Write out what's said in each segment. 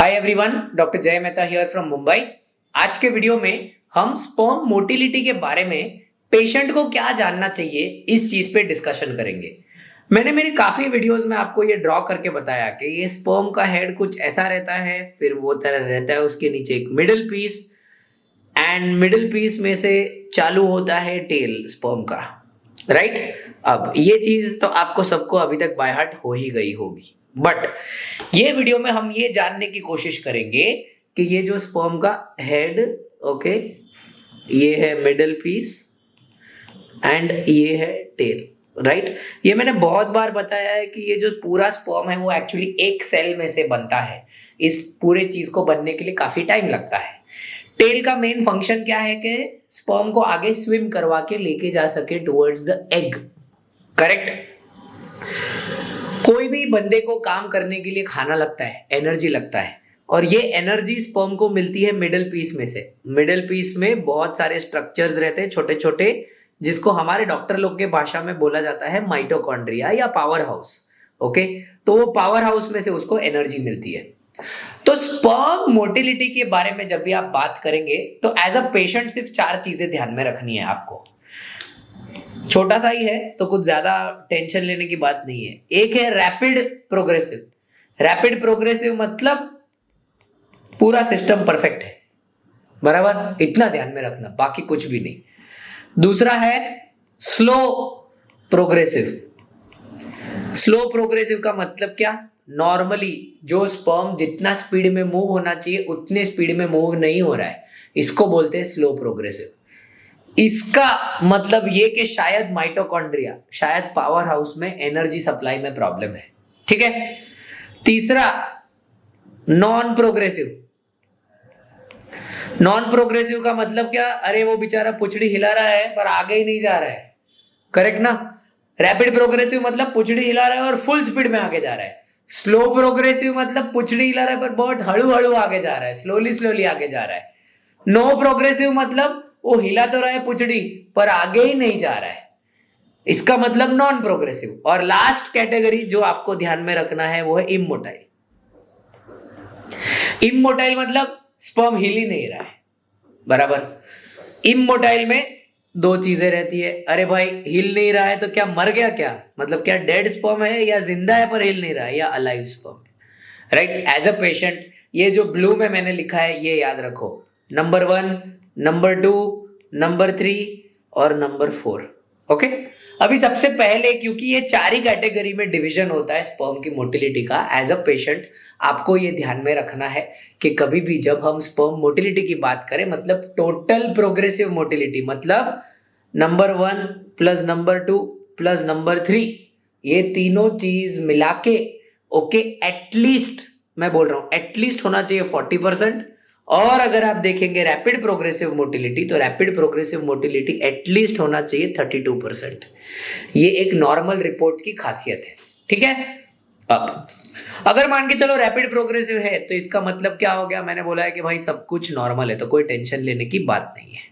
Hi everyone, doctor जय Mehta here from Mumbai. आज के वीडियो में हम स्पर्म मोटिलिटी के बारे में पेशेंट को क्या जानना चाहिए इस चीज पे डिस्कशन करेंगे। मैंने मेरे काफी वीडियोस में आपको ये ड्रॉ करके बताया कि ये स्पर्म का हेड कुछ ऐसा रहता है, फिर वो तरह रहता है, उसके नीचे एक middle piece and middle piece में से चालू होता है टेल स्पर्म का, राइट। अब ये चीज तो आपको सबको अभी तक बाय हार्ट हो ही गई होगी, बट ये वीडियो में हम ये जानने की कोशिश करेंगे कि ये जो स्पर्म का हेड, ओके, ये है मिडिल पीस एंड ये है टेल, राइट। ये मैंने बहुत बार बताया है कि ये जो पूरा स्पर्म है वो एक्चुअली एक सेल में से बनता है। इस पूरे चीज को बनने के लिए काफी टाइम लगता है। टेल का मेन फंक्शन क्या है कि स्पर्म को आगे स्विम करवा के लेके जा सके टुवर्ड्स द एग, करेक्ट। कोई भी बंदे को काम करने के लिए खाना लगता है, एनर्जी लगता है, और ये एनर्जी स्पर्म को मिलती है मिडिल पीस में से। मिडिल पीस में बहुत सारे स्ट्रक्चर्स रहते हैं छोटे छोटे, जिसको हमारे डॉक्टर लोग के भाषा में बोला जाता है माइटोकॉन्ड्रिया या पावर हाउस, ओके। तो वो पावर हाउस में से उसको एनर्जी मिलती है। तो स्पर्म मोटिलिटी के बारे में जब भी आप बात करेंगे तो एज अ पेशेंट सिर्फ 4 चीजें ध्यान में रखनी है आपको। छोटा सा ही है तो कुछ ज्यादा टेंशन लेने की बात नहीं है। एक है रैपिड प्रोग्रेसिव। रैपिड प्रोग्रेसिव मतलब पूरा सिस्टम परफेक्ट है, बराबर, इतना ध्यान में रखना, बाकी कुछ भी नहीं। दूसरा है स्लो प्रोग्रेसिव। स्लो प्रोग्रेसिव का मतलब क्या? नॉर्मली जो स्पर्म जितना स्पीड में मूव होना चाहिए उतने स्पीड में मूव नहीं हो रहा है, इसको बोलते हैं स्लो प्रोग्रेसिव। इसका मतलब ये कि शायद माइटोकॉन्ड्रिया, शायद पावर हाउस में एनर्जी सप्लाई में प्रॉब्लम है, ठीक है। तीसरा नॉन प्रोग्रेसिव। नॉन प्रोग्रेसिव का मतलब क्या? अरे वो बेचारा पुछड़ी हिला रहा है पर आगे ही नहीं जा रहा है, करेक्ट ना। रैपिड प्रोग्रेसिव मतलब पुछड़ी हिला रहा है और फुल स्पीड में आगे जा रहा है। स्लो प्रोग्रेसिव मतलब पुछड़ी हिला रहा है पर बहुत हळू हळू आगे जा रहा है, स्लोली स्लोली आगे जा रहा है। नो प्रोग्रेसिव मतलब वो हिला तो रहा है पुछड़ी पर आगे ही नहीं जा रहा है, इसका मतलब नॉन प्रोग्रेसिव। और लास्ट कैटेगरी जो आपको ध्यान में रखना है वो है इमोटाइल। इमोटाइल मतलब स्पर्म हिल ही नहीं रहा है, बराबर। इमोटाइल में 2 चीजें रहती है। अरे भाई हिल नहीं रहा है तो क्या मर गया? क्या मतलब, क्या डेड स्पर्म है या जिंदा है पर हिल नहीं रहा है, या अलाइव स्पर्म है, राइट। एज अ पेशेंट ये जो ब्लू में मैंने लिखा है ये याद रखो। नंबर 1, नंबर 2, नंबर 3 और नंबर 4, ओके। अभी सबसे पहले, क्योंकि ये 4 ही कैटेगरी में डिवीजन होता है स्पर्म की मोटिलिटी का, एज अ पेशेंट आपको ये ध्यान में रखना है कि कभी भी जब हम स्पर्म मोटिलिटी की बात करें, मतलब टोटल प्रोग्रेसिव मोटिलिटी, मतलब number 1 plus number 2 plus number 3, ये तीनों चीज मिला के, ओके, एटलीस्ट, मैं बोल रहा हूं एटलीस्ट होना चाहिए 40%। और अगर आप देखेंगे रैपिड प्रोग्रेसिव मोटिलिटी, तो रैपिड प्रोग्रेसिव मोटिलिटी एटलीस्ट होना चाहिए 32%। ये एक नॉर्मल रिपोर्ट की खासियत है, ठीक है। अब अगर मान के चलो रैपिड प्रोग्रेसिव है तो इसका मतलब क्या हो गया? मैंने बोला है कि भाई सब कुछ नॉर्मल है तो कोई टेंशन लेने की बात नहीं है।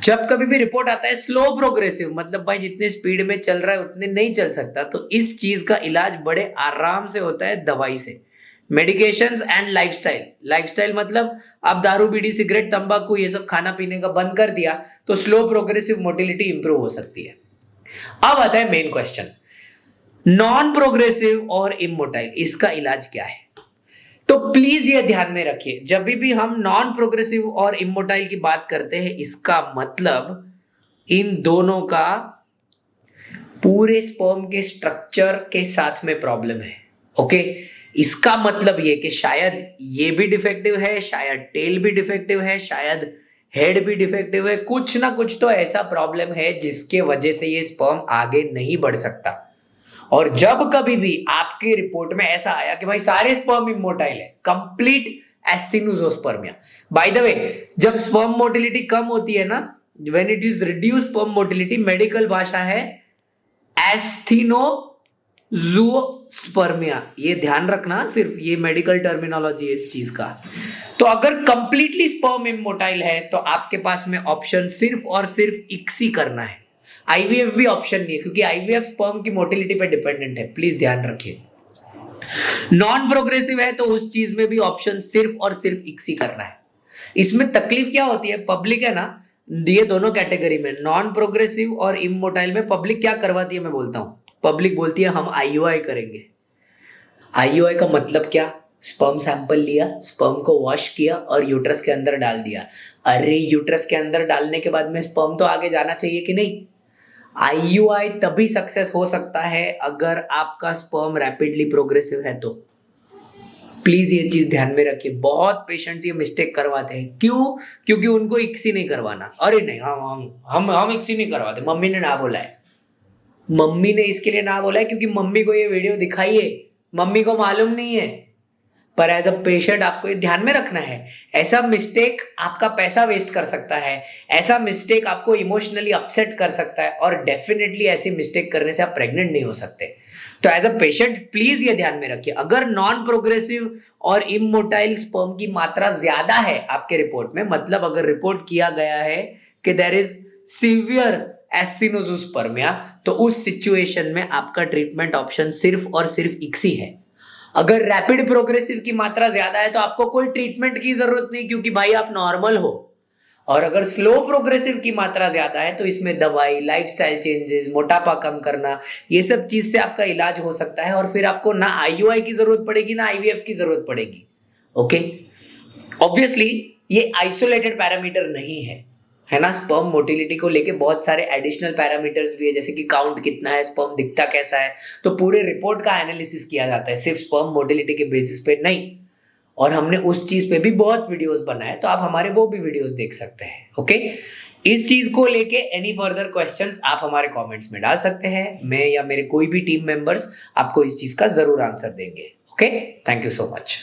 जब कभी भी रिपोर्ट आता है स्लो प्रोग्रेसिव, मतलब भाई जितने स्पीड में चल रहा है उतने नहीं चल सकता, तो इस चीज का इलाज बड़े आराम से होता है दवाई से, मेडिकेशंस एंड लाइफस्टाइल। लाइफस्टाइल मतलब आप दारू बीड़ी सिगरेट तंबाकू ये सब खाना पीने का बंद कर दिया तो स्लो प्रोग्रेसिव मोटिलिटी इंप्रूव हो सकती है। अब आता है मेन क्वेश्चन, नॉन प्रोग्रेसिव और इमोटाइल, इसका इलाज क्या है? तो प्लीज ये ध्यान में रखिए, जब भी हम नॉन प्रोग्रेसिव और इमोटाइल की बात करते हैं, इसका मतलब इन दोनों का पूरे स्पर्म के स्ट्रक्चर के साथ में प्रॉब्लम है, ओके। इसका मतलब ये कि शायद ये भी डिफेक्टिव है, शायद टेल भी डिफेक्टिव है, शायद हेड भी डिफेक्टिव है, कुछ ना कुछ तो ऐसा प्रॉब्लम है जिसके वजह से ये स्पर्म आगे नहीं बढ़ सकता। और जब कभी भी आपके रिपोर्ट में ऐसा आया कि भाई सारे स्पर्म इमोटाइल है, कंप्लीट एस्थिनोजोस्पर्मिया, बाय द वे जब स्पर्म मोटिलिटी कम होती है ना, when it is reduce sperm motility, medical भाषा है एस्थिनोजोस्पर्मिया, ये ध्यान रखना, सिर्फ ये मेडिकल टर्मिनोलॉजी है इस चीज का। तो अगर कंप्लीटली स्पर्म इमोटाइल है तो आपके पास में ऑप्शन सिर्फ और सिर्फ इक्सी करना है, आईवीएफ भी ऑप्शन नहीं है, क्योंकि आईवीएफ स्पर्म की मोटिलिटी पे डिपेंडेंट है, प्लीज ध्यान रखिए। नॉन प्रोग्रेसिव है तो उस चीज में भी ऑप्शन सिर्फ और सिर्फ इक्सी करना है। इसमें तकलीफ क्या होती है, पब्लिक है ना, ये दोनों कैटेगरी में नॉन प्रोग्रेसिव और इमोटाइल में पब्लिक क्या करवाती है मैं बोलता हूं। पब्लिक बोलती है हम आईयूआई करेंगे। आईयूआई का मतलब क्या, स्पर्म सैंपल लिया, स्पर्म को वॉश किया और यूट्रस के अंदर डाल दिया। अरे यूट्रस के अंदर डालने के बाद में स्पर्म तो आगे जाना चाहिए कि नहीं। आईयूआई तभी सक्सेस हो सकता है अगर आपका स्पर्म रैपिडली प्रोग्रेसिव है तो। प्लीज ये चीज ध्यान में रखिए, बहुत पेशेंट्स ये मिस्टेक करवाते हैं। क्यों? क्योंकि उनको इक्सी नहीं करवाना। अरे नहीं, हम इक्सी नहीं करवाते, मम्मी ने ना बोला है। मम्मी ने इसके लिए ना बोला है क्योंकि मम्मी को ये वीडियो दिखाई है, मम्मी को मालूम नहीं है। पर एज अ पेशेंट आपको ये ध्यान में रखना है, ऐसा मिस्टेक आपका पैसा वेस्ट कर सकता है, ऐसा मिस्टेक आपको इमोशनली अपसेट कर सकता है, और डेफिनेटली ऐसी मिस्टेक करने से आप प्रेग्नेंट नहीं हो सकते। तो एज अ पेशेंट प्लीज ये ध्यान में रखिए, अगर नॉन प्रोग्रेसिव और इमोटाइल स्पर्म की मात्रा ज्यादा है आपके रिपोर्ट में, मतलब अगर रिपोर्ट किया गया है कि देयर इज सीवियर एस्टिनोजोस्पर्मिया, तो उस सिचुएशन में आपका ट्रीटमेंट ऑप्शन सिर्फ और सिर्फ इक्सी है। अगर रैपिड प्रोग्रेसिव की मात्रा ज्यादा है तो आपको कोई ट्रीटमेंट की जरूरत नहीं, क्योंकि भाई आप नॉर्मल हो। और अगर स्लो प्रोग्रेसिव की मात्रा ज्यादा है तो इसमें दवाई, लाइफस्टाइल चेंजेस, मोटापा कम करना, ये सब चीज से आपका इलाज हो सकता है, और फिर आपको ना आईयूआई की जरूरत पड़ेगी ना आईवीएफ की जरूरत पड़ेगी। ओके, ऑब्वियसली ये आइसोलेटेड पैरामीटर नहीं है ना। स्पर्म मोटिलिटी को लेके बहुत सारे एडिशनल पैरामीटर्स भी है, जैसे कि काउंट कितना है, स्पर्म दिखता कैसा है, तो पूरे रिपोर्ट का एनालिसिस किया जाता है, सिर्फ स्पर्म मोटिलिटी के बेसिस पे नहीं। और हमने उस चीज पे भी बहुत वीडियोस बनाए, तो आप हमारे वो भी वीडियोस देख सकते हैं। ओके, इस चीज को लेके एनी फर्दर क्वेश्चंस आप हमारे कमेंट्स में डाल सकते हैं, मैं या मेरे कोई भी टीम मेंबर्स आपको इस चीज का जरूर आंसर देंगे। Okay, thank you so much.